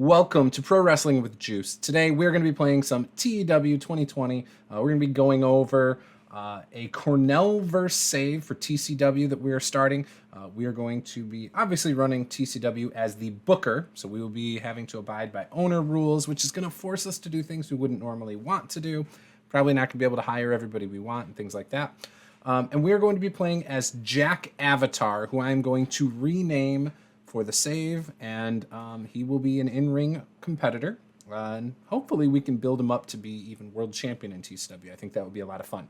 Welcome to Pro Wrestling with Juice. Today we're going to be playing some TEW 2020. We're going to be going over a Cornell verse save for TCW that we are starting. We are going to be obviously running TCW as the booker, so we will be having to abide by owner rules, which is going to force us to do things we wouldn't normally want to do. Probably not going to be able to hire everybody we want and things like that. And we are going to be playing as Jack Avatar, who I am going to rename for the save, and he will be an in-ring competitor, and hopefully we can build him up to be even world champion in TCW. I think that would be a lot of fun.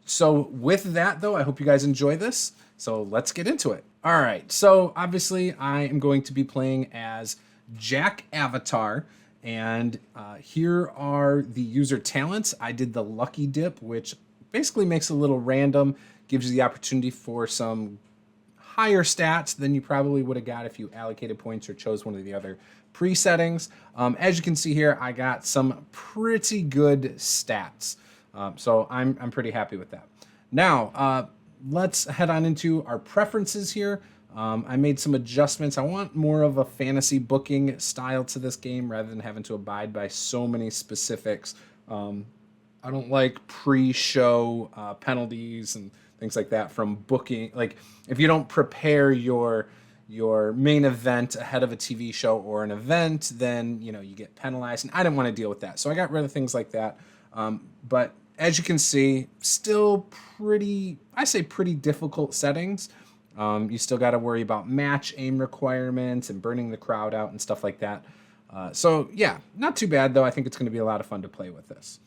So with that, though, I hope you guys enjoy this. So let's get into it. All right, so obviously I am going to be playing as Jack Avatar, and here are the user talents. I did the Lucky Dip, which basically makes it a little random, gives you the opportunity for some higher stats than you probably would have got if you allocated points or chose one of the other pre-settings. As you can see here, I got some pretty good stats. So I'm pretty happy with that. Now, let's head on into our preferences here. I made some adjustments. I want more of a fantasy booking style to this game rather than having to abide by so many specifics. I don't like pre-show penalties and things like that from booking. Like if you don't prepare your main event ahead of a TV show or an event, then you get penalized, and I didn't want to deal with that. So I got rid of things like that. But as you can see, still pretty difficult settings. You still got to worry about match aim requirements and burning the crowd out and stuff like that. So yeah, not too bad though. I think it's going to be a lot of fun to play with this.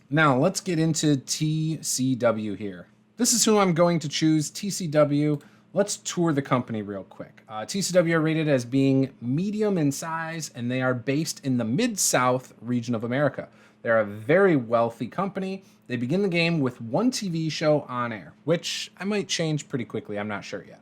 Now let's get into TCW here. This is who I'm going to choose, TCW. Let's tour the company real quick. TCW are rated as being medium in size, and they are based in the Mid-South region of America. They're a very wealthy company. They begin the game with one TV show on air, which I might change pretty quickly. I'm not sure yet.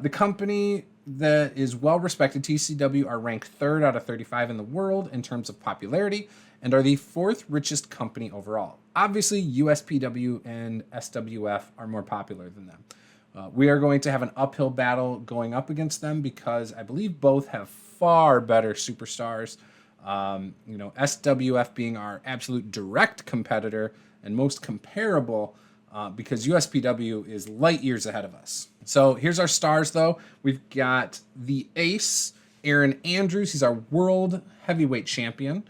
The company that is well respected, TCW, are ranked 3rd out of 35 in the world in terms of popularity and are the 4th richest company overall. Obviously, USPW and SWF are more popular than them. We are going to have an uphill battle going up against them because I believe both have far better superstars. SWF being our absolute direct competitor and most comparable because USPW is light years ahead of us. So here's our stars, though. We've got the ace, Aaron Andrews. He's our world heavyweight champion.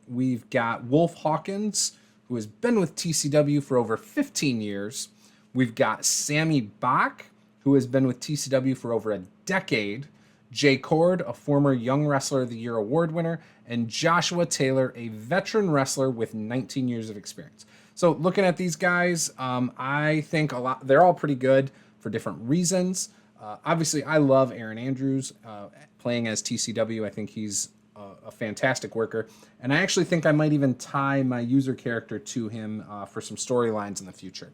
We've got Wolf Hawkins, who has been with TCW for over 15 years. We've got Sammy Bach, who has been with TCW for over a decade. Jay Cord, a former Young Wrestler of the Year award winner, and Joshua Taylor, a veteran wrestler with 19 years of experience. So looking at these guys, I think they're all pretty good for different reasons. Obviously, I love Aaron Andrews playing as TCW. I think he's a fantastic worker, and I actually think I might even tie my user character to him for some storylines in the future.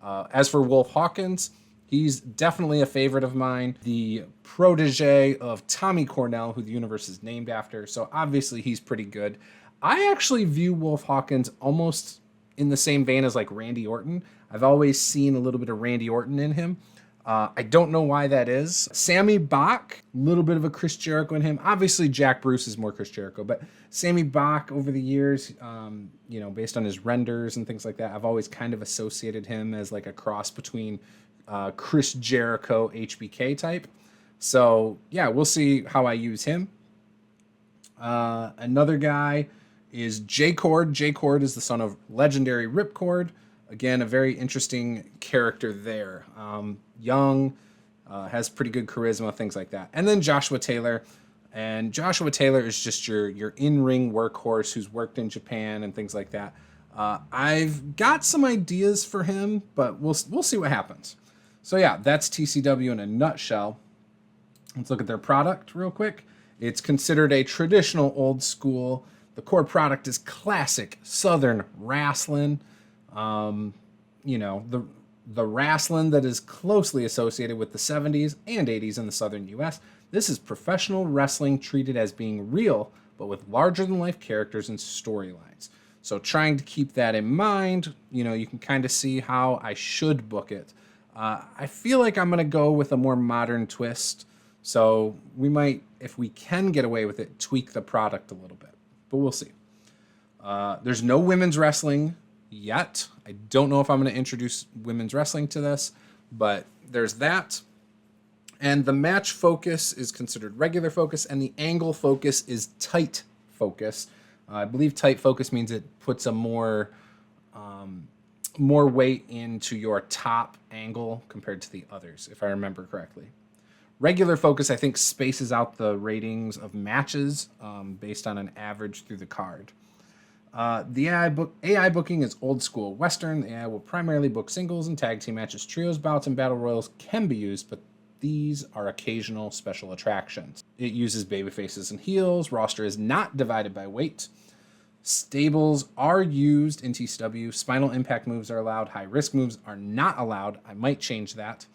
As for Wolf Hawkins, he's definitely a favorite of mine, the protege of Tommy Cornell, who the universe is named after, so obviously he's pretty good. I actually view Wolf Hawkins almost in the same vein as like Randy Orton. I've always seen a little bit of Randy Orton in him. I don't know why that is. Sammy Bach, a little bit of a Chris Jericho in him. Obviously, Jack Bruce is more Chris Jericho, but Sammy Bach over the years, based on his renders and things like that, I've always kind of associated him as like a cross between Chris Jericho, HBK type. So yeah, we'll see how I use him. Another guy is Jay Cord. Jay Cord is the son of legendary Ripcord. Again, a very interesting character there. Young, has pretty good charisma, things like that. And then Joshua Taylor. And Joshua Taylor is just your in-ring workhorse who's worked in Japan and things like that. I've got some ideas for him, but we'll see what happens. So yeah, that's TCW in a nutshell. Let's look at their product real quick. It's considered a traditional old school. The core product is classic Southern wrestling. The wrestling that is closely associated with the 70s and 80s in the Southern U.S. This is professional wrestling treated as being real, but with larger-than-life characters and storylines. So trying to keep that in mind, you can kind of see how I should book it. I feel like I'm going to go with a more modern twist So we might, if we can get away with it, tweak the product a little bit, but we'll see. There's no women's wrestling yet. I don't know if I'm going to introduce women's wrestling to this, but there's that. And the match focus is considered regular focus, and the angle focus is tight focus. I believe tight focus means it puts a more weight into your top angle compared to the others, if I remember correctly. Regular focus, I think, spaces out the ratings of matches based on an average through the card. The AI booking is old school Western. The AI will primarily book singles and tag team matches. Trios, bouts, and battle royals can be used, but these are occasional special attractions. It uses babyfaces and heels. Roster is not divided by weight. Stables are used in TCW. Spinal impact moves are allowed. High risk moves are not allowed. I might change that.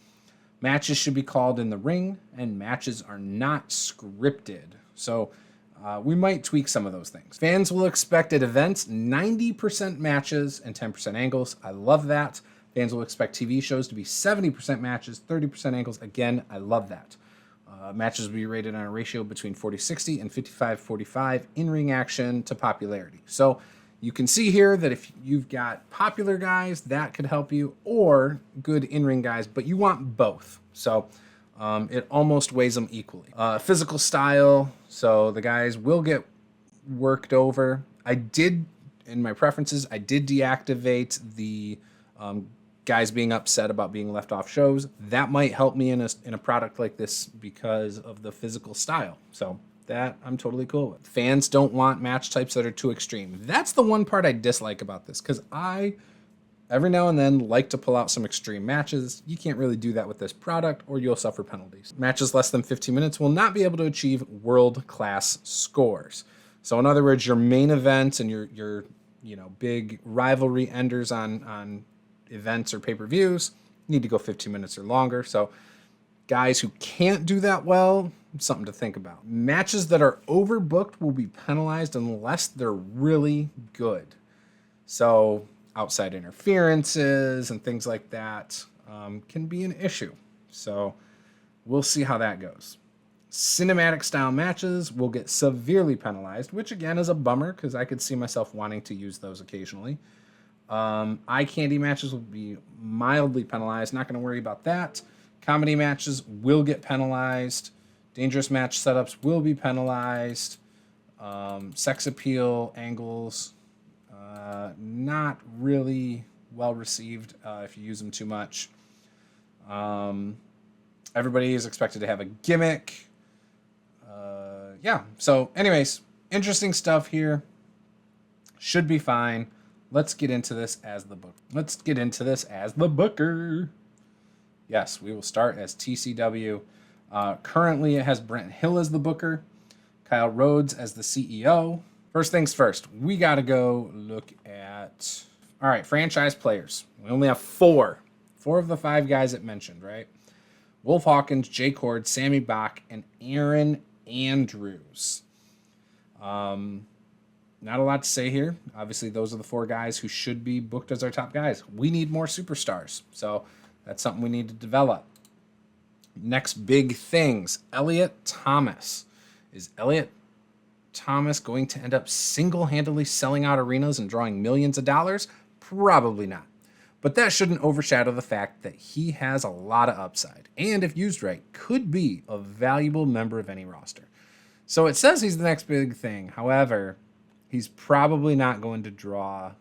Matches should be called in the ring, and matches are not scripted. So we might tweak some of those things. Fans will expect at events 90% matches and 10% angles. I love that. Fans will expect TV shows to be 70% matches, 30% angles. Again, I love that. Matches will be rated on a ratio between 40-60 and 55-45 in-ring action to popularity. So you can see here that if you've got popular guys, that could help you, or good in-ring guys, but you want both. So it almost weighs them equally. Physical style, so the guys will get worked over. I did, in my preferences, I did deactivate the guys being upset about being left off shows. That might help me in a product like this because of the physical style. So that I'm totally cool with. Fans don't want match types that are too extreme. That's the one part I dislike about this, because I, every now and then, like to pull out some extreme matches. You can't really do that with this product, or you'll suffer penalties. Matches less than 15 minutes will not be able to achieve world-class scores. So in other words, your main events and your big rivalry enders on events or pay-per-views need to go 15 minutes or longer. So guys who can't do that well, something to think about. Matches that are overbooked will be penalized unless they're really good. So outside interferences and things like that can be an issue. So we'll see how that goes. Cinematic style matches will get severely penalized, which again is a bummer because I could see myself wanting to use those occasionally. Eye candy matches will be mildly penalized. Not going to worry about that. Comedy matches will get penalized. Dangerous match setups will be penalized. Sex appeal angles, not really well received if you use them too much. Everybody is expected to have a gimmick. So anyways, interesting stuff here. Should be fine. Let's get into this as the booker. Yes, we will start as TCW. Currently, it has Brent Hill as the booker, Kyle Rhodes as the CEO. First things first, we got to go look at, all right, franchise players. We only have four of the five guys it mentioned, right? Wolf Hawkins, Jay Cord, Sammy Bach, and Aaron Andrews. Not a lot to say here. Obviously, those are the four guys who should be booked as our top guys. We need more superstars, so that's something we need to develop. Next big things, Elliot Thomas. Is Elliot Thomas going to end up single-handedly selling out arenas and drawing millions of dollars? Probably not. But that shouldn't overshadow the fact that he has a lot of upside, and if used right, could be a valuable member of any roster. So it says he's the next big thing. However, he's probably not going to draw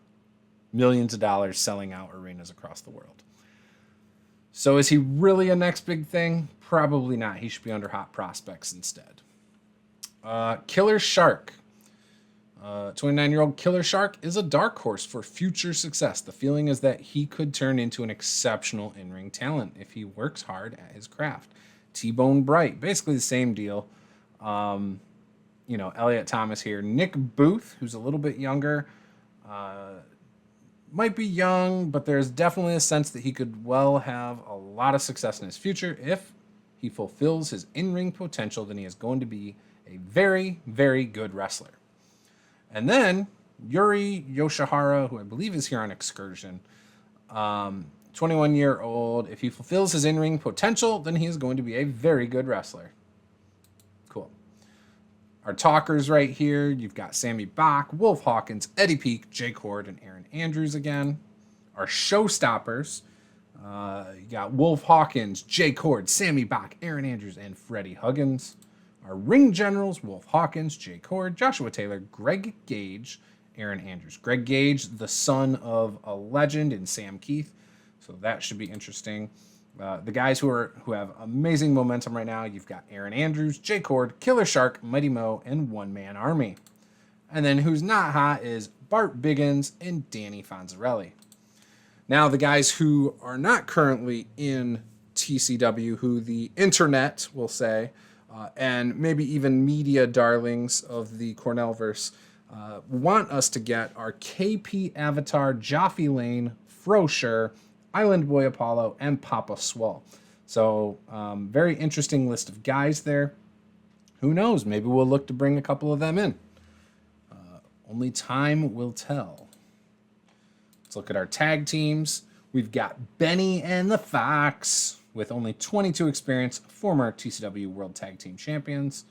millions of dollars selling out arenas across the world. So is he really a next big thing? Probably not. He should be under Hot Prospects instead. Killer Shark. 29-year-old Killer Shark is a dark horse for future success. The feeling is that he could turn into an exceptional in-ring talent if he works hard at his craft. T-Bone Bright, basically the same deal. Elliot Thomas here. Nick Booth, who's a little bit younger, might be young, but there's definitely a sense that he could well have a lot of success in his future. If he fulfills his in-ring potential, then he is going to be a very, very good wrestler. And then Yuri Yoshihara, who I believe is here on excursion, 21-year-old. If he fulfills his in-ring potential, then he is going to be a very good wrestler. Our talkers right here, you've got Sammy Bach, Wolf Hawkins, Eddie Peak, Jay Cord, and Aaron Andrews again. Our showstoppers, you got Wolf Hawkins, Jay Cord, Sammy Bach, Aaron Andrews, and Freddie Huggins. Our ring generals, Wolf Hawkins, Jay Cord, Joshua Taylor, Greg Gage, Aaron Andrews. Greg Gage, the son of a legend in Sam Keith, so that should be interesting. The guys who have amazing momentum right now, you've got Aaron Andrews, Jay Cord, Killer Shark, Mighty Mo, and One Man Army. And then who's not hot is Bart Biggins and Danny Fonzarelli. Now, the guys who are not currently in TCW, who the internet will say, and maybe even media darlings of the Cornellverse want us to get are KP Avatar, Joffe Lane, Frosher, Island Boy Apollo, and Papa Swole. So, very interesting list of guys there. Who knows? Maybe we'll look to bring a couple of them in. Only time will tell. Let's look at our tag teams. We've got Benny and the Fox with only 22 experience, former TCW World Tag Team Champions.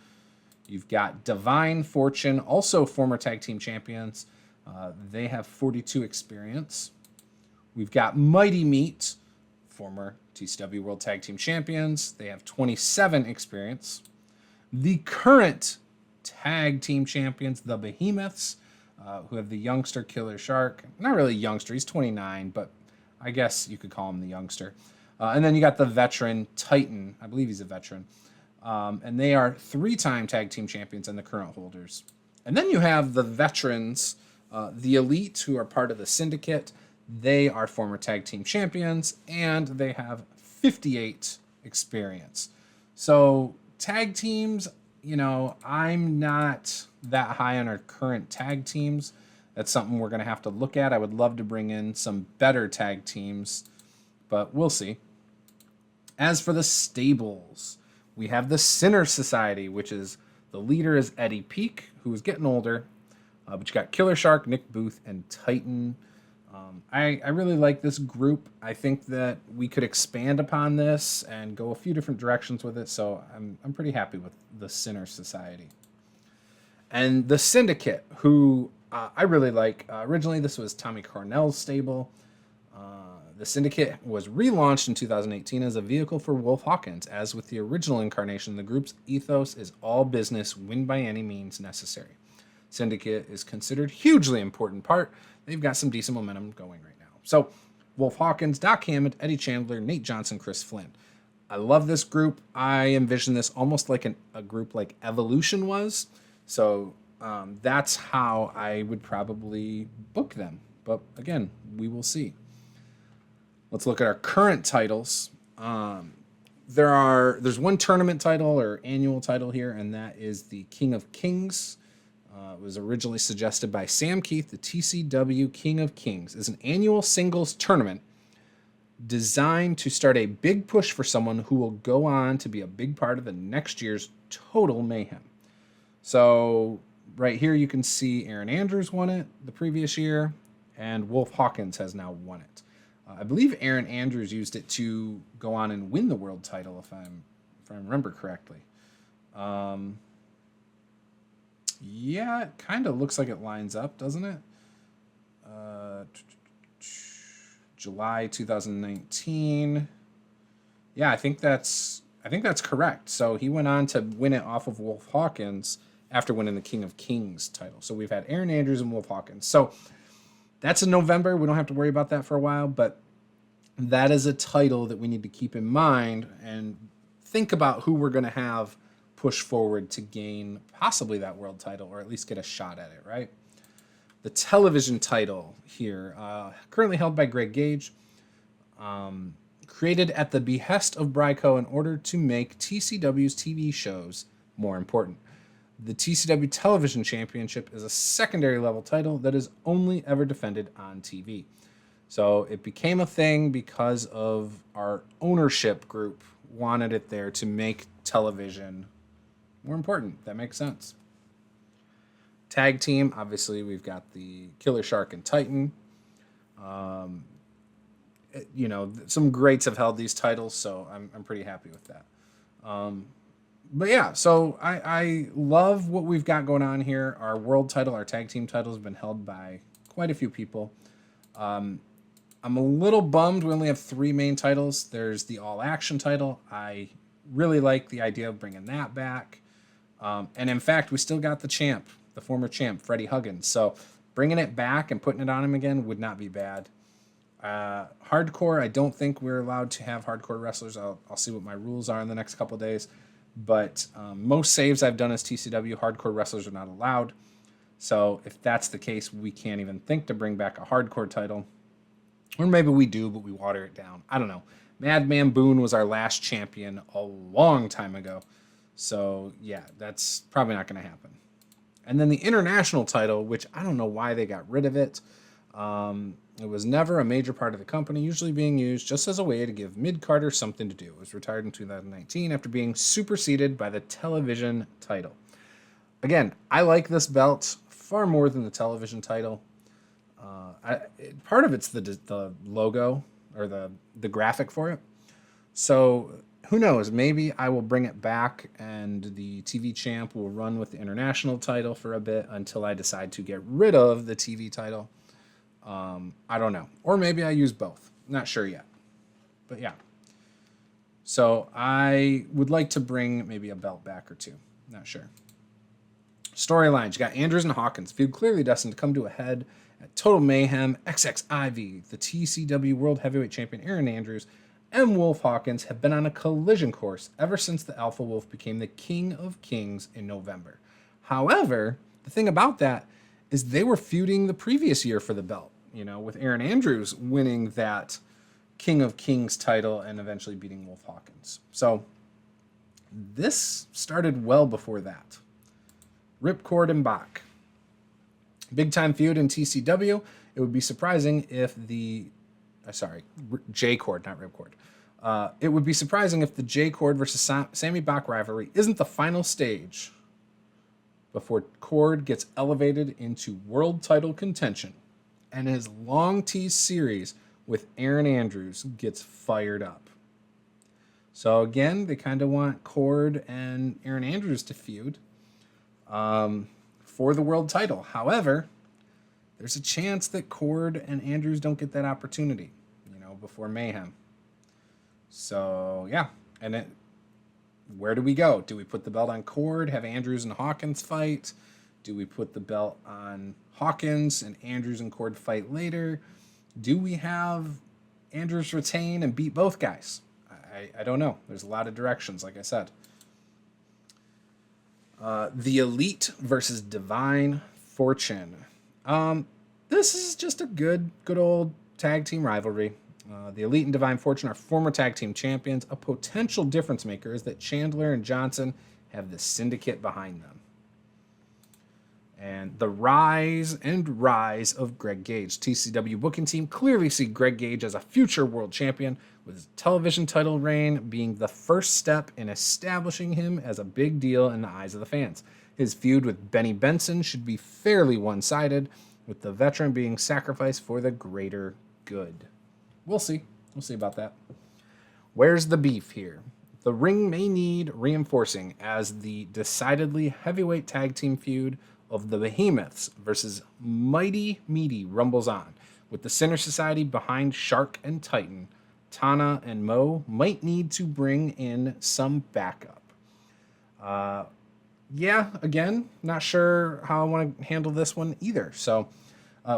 You've got Divine Fortune, also former Tag Team Champions. They have 42 experience. We've got Mighty Meat, former TCW World Tag Team Champions. They have 27 experience. The current Tag Team Champions, the Behemoths, who have the youngster Killer Shark. Not really youngster, he's 29, but I guess you could call him the youngster. And then you got the veteran Titan. I believe he's a veteran. And they are 3-time Tag Team Champions and the current holders. And then you have the veterans, the Elite, who are part of the Syndicate. They are former Tag Team Champions, and they have 58 experience. So tag teams, I'm not that high on our current tag teams. That's something we're going to have to look at. I would love to bring in some better tag teams, but we'll see. As for the stables, we have the Sinner Society, which is the leader is Eddie Peak, who is getting older. But you got Killer Shark, Nick Booth, and Titan. I really like this group. I think that we could expand upon this and go a few different directions with it. So I'm pretty happy with the Sinner Society. And the Syndicate, who I really like. Originally, this was Tommy Cornell's stable. The Syndicate was relaunched in 2018 as a vehicle for Wolf Hawkins. As with the original incarnation, the group's ethos is all business, win by any means necessary. Syndicate is considered hugely important part. They've got some decent momentum going right now. So, Wolf Hawkins, Doc Hammond, Eddie Chandler, Nate Johnson, Chris Flynn. I love this group. I envision this almost like a group like Evolution was. So, that's how I would probably book them. But again, we will see. Let's look at our current titles. There's one tournament title or annual title here, and that is the King of Kings. It was originally suggested by Sam Keith. The TCW King of Kings is an annual singles tournament designed to start a big push for someone who will go on to be a big part of the next year's Total Mayhem. So right here you can see Aaron Andrews won it the previous year, and Wolf Hawkins has now won it. I believe Aaron Andrews used it to go on and win the world title, if I remember correctly. Yeah, it kind of looks like it lines up, doesn't it? July 2019. Yeah, I think that's correct. So he went on to win it off of Wolf Hawkins after winning the King of Kings title. So we've had Aaron Andrews and Wolf Hawkins. So that's in November. We don't have to worry about that for a while, but that is a title that we need to keep in mind and think about who we're going to have push forward to gain possibly that world title, or at least get a shot at it, right? The television title here, currently held by Greg Gage, created at the behest of Bryco in order to make TCW's TV shows more important. The TCW Television Championship is a secondary level title that is only ever defended on TV. So it became a thing because of our ownership group wanted it there to make television more important. That makes sense. Tag team, obviously we've got the Killer Shark and Titan. Some greats have held these titles, so I'm pretty happy with that. But yeah, so I love what we've got going on here. Our world title, our tag team title has been held by quite a few people. I'm a little bummed we only have 3 main titles. There's the All Action title. I really like the idea of bringing that back. And in fact, we still got the champ, the former champ, Freddie Huggins. So bringing it back and putting it on him again would not be bad. Hardcore, I don't think we're allowed to have hardcore wrestlers. I'll see what my rules are in the next couple of days. But most saves I've done as TCW, hardcore wrestlers are not allowed. So if that's the case, we can't even think to bring back a hardcore title. Or maybe we do, but we water it down. I don't know. Madman Boone was our last champion a long time ago. So, yeah, that's probably not going to happen. And then the international title, which I don't know why they got rid of it. It was never a major part of the company, usually being used just as a way to give mid-carders something to do. It was retired in 2019 after being superseded by the television title. Again, I like this belt far more than the television title. Part of it's the logo or the graphic for it. So who knows? Maybe I will bring it back and the TV champ will run with the international title for a bit until I decide to get rid of the TV title. I don't know. Or maybe I use both. Not sure yet. But yeah. So I would like to bring maybe a belt back or two. Not sure. Storylines. You got Andrews and Hawkins. Feud clearly destined to come to a head at Total Mayhem. XXIV, the TCW World Heavyweight Champion Aaron Andrews, and Wolf Hawkins have been on a collision course ever since the Alpha Wolf became the King of Kings in November. However, the thing about that is they were feuding the previous year for the belt, with Aaron Andrews winning that King of Kings title and eventually beating Wolf Hawkins. So this started well before that. Ripcord and Bach. Big time feud in TCW. It would be surprising if J-Cord, not Ripcord. It would be surprising if the J-Cord versus Sammy Bach rivalry isn't the final stage before Cord gets elevated into world title contention and his long tease series with Aaron Andrews gets fired up. So again, they kind of want Cord and Aaron Andrews to feud for the world title. However, there's a chance that Cord and Andrews don't get that opportunity, before Mayhem. So, yeah. And where do we go? Do we put the belt on Cord, have Andrews and Hawkins fight? Do we put the belt on Hawkins and Andrews and Cord fight later? Do we have Andrews retain and beat both guys? I don't know. There's a lot of directions, like I said. The Elite versus Divine Fortune. This is just a good old tag team rivalry. The Elite and Divine Fortune are former tag team champions. A potential difference maker is that Chandler and Johnson have the syndicate behind them. And the rise of Greg Gage. TCW booking team clearly see Greg Gage as a future world champion, with his television title reign being the first step in establishing him as a big deal in the eyes of the fans. His feud with Benny Benson should be fairly one-sided, with the veteran being sacrificed for the greater good. We'll see. We'll see about that. Where's the beef here? The ring may need reinforcing as the decidedly heavyweight tag team feud of the Behemoths versus Mighty Meaty rumbles on, with the Sinner Society behind Shark and Titan. Tana and Mo might need to bring in some backup. Again, not sure how I want to handle this one either. So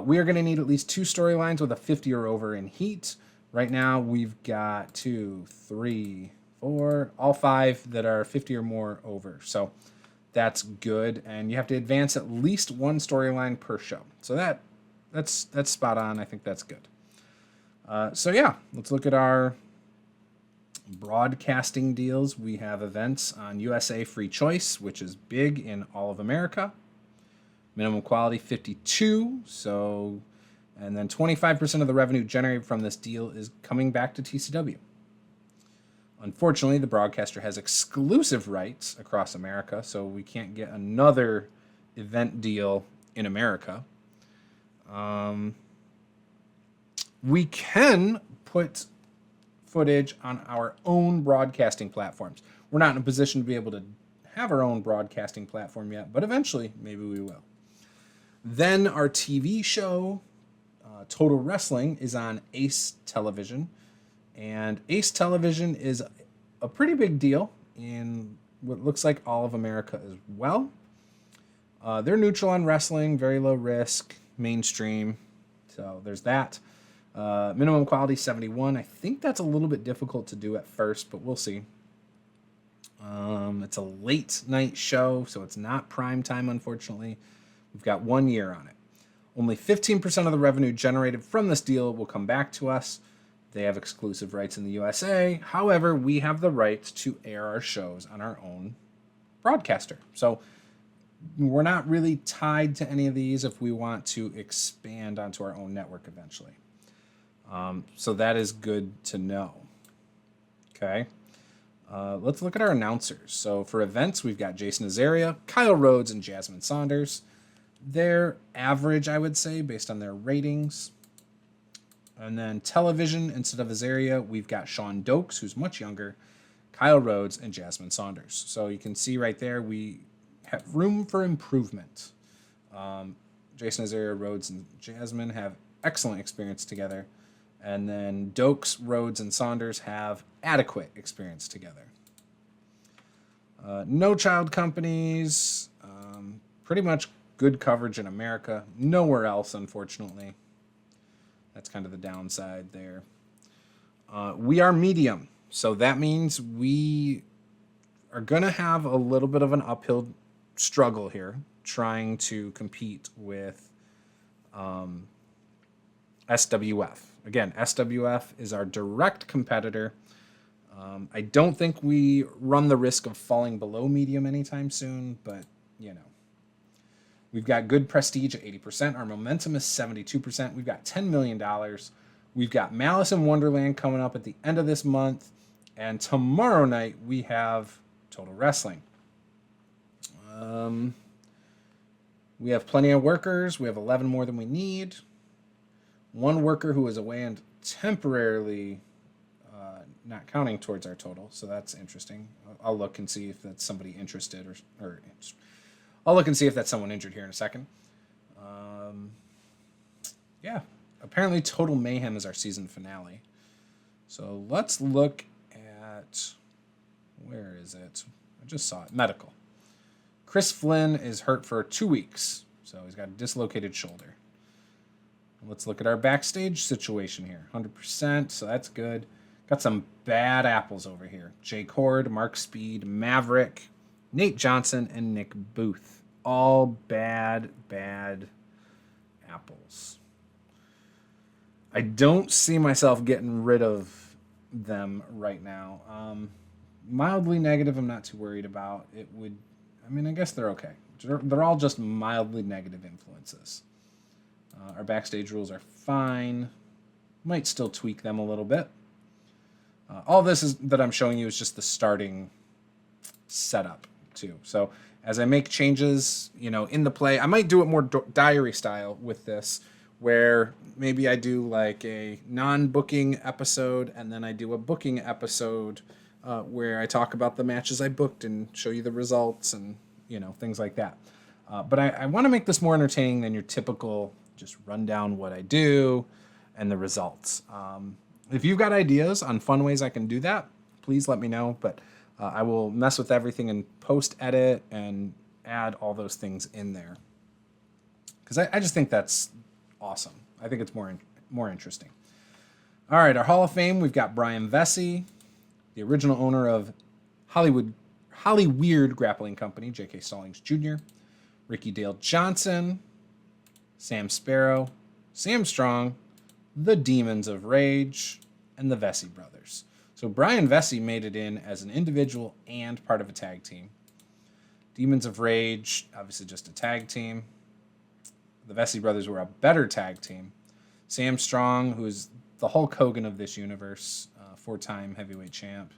we are going to need at least 2 storylines with a 50 or over in heat. Right now, we've got 2, 3, 4, all 5 that are 50 or more over. So that's good. And you have to advance at least 1 storyline per show. So that's spot on. I think that's good. Let's look at our broadcasting deals. We have events on USA Free Choice, which is big in all of America. Minimum quality 52. And then 25% of the revenue generated from this deal is coming back to TCW. Unfortunately, the broadcaster has exclusive rights across America, so we can't get another event deal in America. We can put footage on our own broadcasting platforms. We're not in a position to be able to have our own broadcasting platform yet, but eventually, maybe we will. Then our TV show, Total Wrestling, is on Ace Television. And Ace Television is a pretty big deal in what looks like all of America as well. They're neutral on wrestling, very low risk, mainstream. So there's that. Minimum quality 71. I think that's a little bit difficult to do at first, but we'll see. It's a late night show, so it's not prime time, unfortunately. We've got 1 year on it. Only 15% of the revenue generated from this deal will come back to us. They have exclusive rights in the USA. However, we have the right to air our shows on our own broadcaster. So we're not really tied to any of these if we want to expand onto our own network eventually. So that is good to know. Okay. Let's look at our announcers. So for events, we've got Jason Azaria, Kyle Rhodes, and Jasmine Saunders. They're average, I would say, based on their ratings. And then television, instead of Azaria, we've got Sean Dokes, who's much younger, Kyle Rhodes, and Jasmine Saunders. So you can see right there, we have room for improvement. Jason Azaria, Rhodes, and Jasmine have excellent experience together. And then Dokes, Rhodes, and Saunders have adequate experience together. No child companies, pretty much good coverage in America. Nowhere else, unfortunately. That's kind of the downside there. We are medium, so that means we are going to have a little bit of an uphill struggle here trying to compete with SWF. Again, SWF is our direct competitor. I don't think we run the risk of falling below medium anytime soon, but, you know. We've got good prestige at 80%. Our momentum is 72%. We've got $10 million. We've got Malice in Wonderland coming up at the end of this month. And tomorrow night, we have Total Wrestling. We have plenty of workers. We have 11 more than we need. One worker who is away and temporarily not counting towards our total. So that's interesting. I'll look and see if that's somebody interested or I'll look and see if that's someone injured here in a second. Yeah, apparently Total Mayhem is our season finale. So let's look at, where is it? I just saw it, medical. Chris Flynn is hurt for 2 weeks, so he's got a dislocated shoulder. Let's look at our backstage situation here, 100%, so that's good. Got some bad apples over here. Jake Horde, Mark Speed, Maverick, Nate Johnson, and Nick Booth. All bad apples. I don't see myself getting rid of them right now. Mildly negative, I'm not too worried about. I guess they're okay. They're all just mildly negative influences. Our backstage rules are fine. Might still tweak them a little bit. All this is that I'm showing you is just the starting setup too. So as I make changes, in the play, I might do it more diary style with this, where maybe I do like a non-booking episode and then I do a booking episode where I talk about the matches I booked and show you the results and, things like that. But I want to make this more entertaining than your typical just run down what I do and the results. If you've got ideas on fun ways I can do that, please let me know. But I will mess with everything and post-edit and add all those things in there. Because I just think that's awesome. I think it's more interesting. All right, our Hall of Fame, we've got Brian Vesey, the original owner of Hollyweird Grappling Company, J.K. Stallings Jr., Ricky Dale Johnson, Sam Sparrow, Sam Strong, the Demons of Rage, and the Vesey brothers. So Brian Vesey made it in as an individual and part of a tag team. Demons of Rage, obviously just a tag team. The Vesey brothers were a better tag team. Sam Strong, who is the Hulk Hogan of this universe, 4-time heavyweight champ.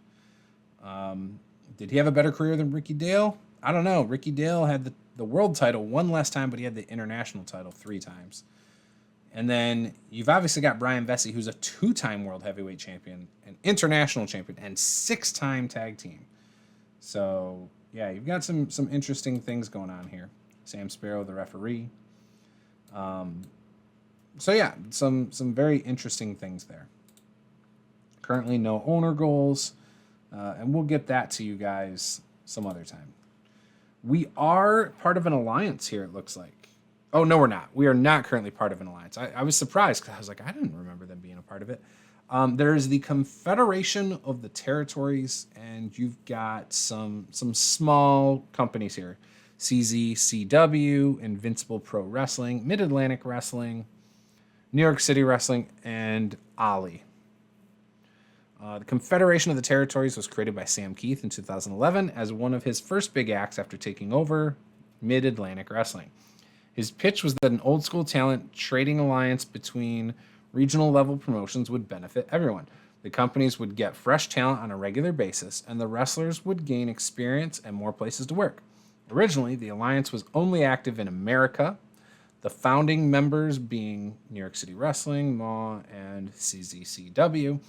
Did he have a better career than Ricky Dale? I don't know. Ricky Dale had the world title one less time, but he had the international title 3 times. And then you've obviously got Brian Vesey, who's a 2-time world heavyweight champion, an international champion, and 6-time tag team. So yeah, you've got some interesting things going on here. Sam Sparrow, the referee. So yeah, some very interesting things there. Currently, no owner goals, and we'll get that to you guys some other time. We are part of an alliance here, it looks like. Oh, no, we're not. We are not currently part of an alliance. I was surprised because I was like, I didn't remember them being a part of it. There is the Confederation of the Territories, and you've got some small companies here. CZCW, Invincible Pro Wrestling, Mid-Atlantic Wrestling, New York City Wrestling, and Ollie. The Confederation of the Territories was created by Sam Keith in 2011 as one of his first big acts after taking over Mid-Atlantic Wrestling. His pitch was that an old-school talent trading alliance between regional level promotions would benefit everyone. The companies would get fresh talent on a regular basis, and the wrestlers would gain experience and more places to work. Originally, the alliance was only active in America, the founding members being New York City Wrestling, MAW, and CZCW,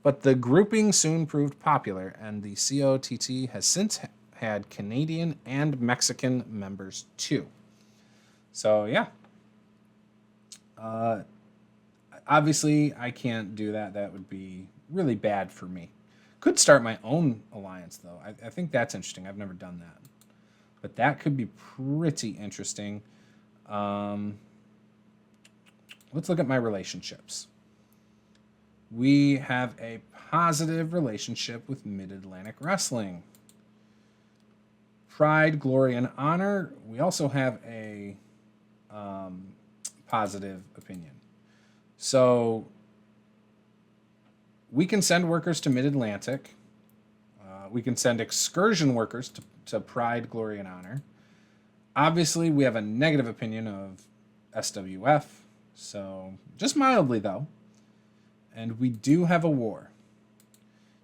but the grouping soon proved popular, and the COTT has since had Canadian and Mexican members too. So, yeah. Obviously, I can't do that. That would be really bad for me. Could start my own alliance, though. I think that's interesting. I've never done that. But that could be pretty interesting. Let's look at my relationships. We have a positive relationship with Mid-Atlantic Wrestling. Pride, Glory, and Honor. We also have a positive opinion. So we can send workers to Mid-Atlantic. We can send excursion workers to Pride, Glory, and Honor. Obviously, we have a negative opinion of SWF. So just mildly, though. And we do have a war.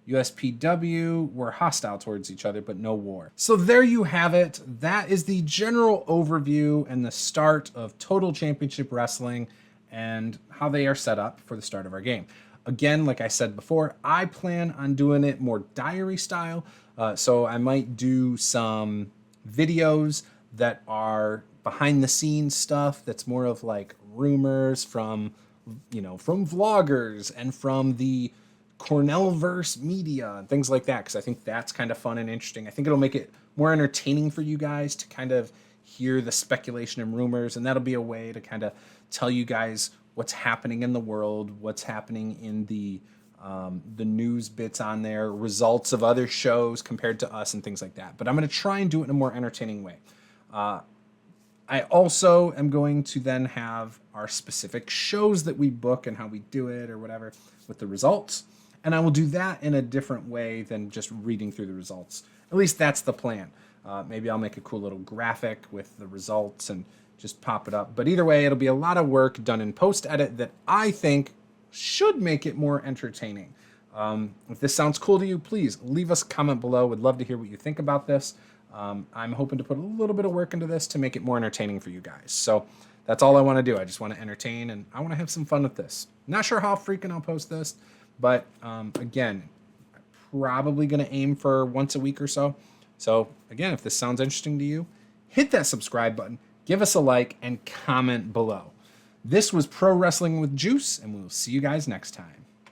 USPW, we're hostile towards each other, but no war. So there you have it. That is the general overview and the start of Total Championship Wrestling and how they are set up for the start of our game. Again, like I said before, I plan on doing it more diary style. So I might do some videos that are behind the scenes stuff that's more of like rumors from vloggers and from the Cornellverse media and things like that, because I think that's kind of fun and interesting. I think it'll make it more entertaining for you guys to kind of hear the speculation and rumors, and that'll be a way to kind of tell you guys what's happening in the world, what's happening in the news bits on there, results of other shows compared to us and things like that. But I'm going to try and do it in a more entertaining way. I also am going to then have our specific shows that we book and how we do it or whatever with the results. And I will do that in a different way than just reading through the results. At least that's the plan. Maybe I'll make a cool little graphic with the results and just pop it up. But either way, it'll be a lot of work done in post-edit that I think should make it more entertaining. If this sounds cool to you, please leave us a comment below. Would love to hear what you think about this. I'm hoping to put a little bit of work into this to make it more entertaining for you guys. So that's all I want to do. I just want to entertain and I want to have some fun with this. Not sure how freaking I'll post this, but again, I'm probably going to aim for once a week or so. So again, if this sounds interesting to you, hit that subscribe button, give us a like, and comment below. This was Pro Wrestling with Juice, and we will see you guys next time.